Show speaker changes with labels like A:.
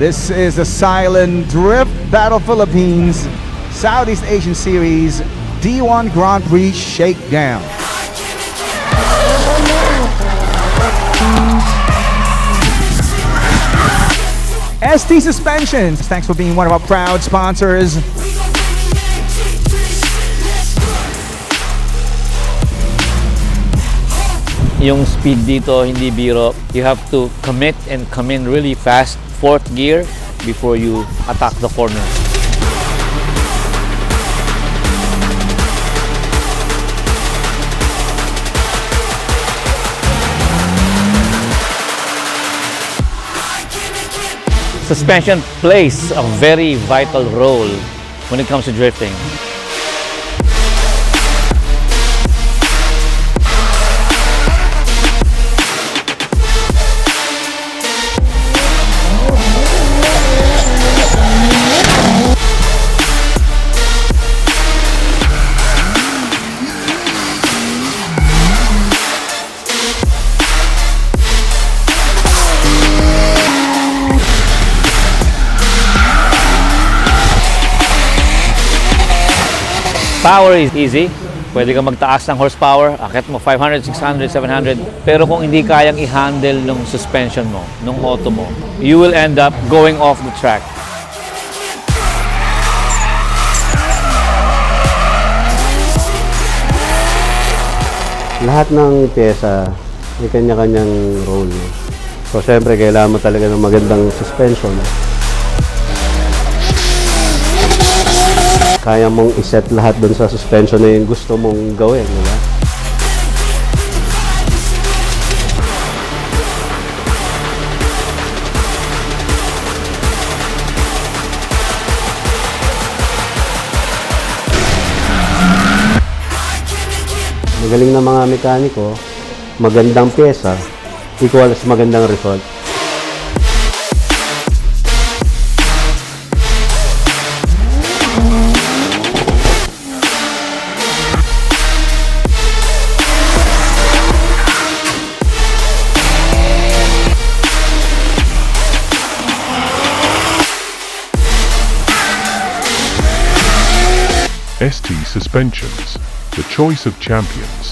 A: This is the Silent Drift Battle Philippines Southeast Asian Series D1 Grand Prix Shakedown. ST Suspensions, thanks for being one of our proud sponsors.
B: Yung speed dito, hindi biro. You have to commit and come in really fast, fourth gear, before you attack the corner. Suspension plays a very vital role when it comes to drifting. Power is easy. Pwede ka magtaas ng horsepower, akit mo 500, 600, 700. Pero kung hindi kayang i-handle ng suspension mo, ng auto mo, you will end up going off the track.
C: Lahat ng pyesa may kanya-kanyang role. So, syempre, kailangan mo talaga ng magandang suspension. Kaya mong iset lahat dun sa suspension na yung gusto mong gawin, di ba? Magaling na mga mekaniko, magandang pyesa, equals magandang result.
D: ST Suspensions, the choice of champions.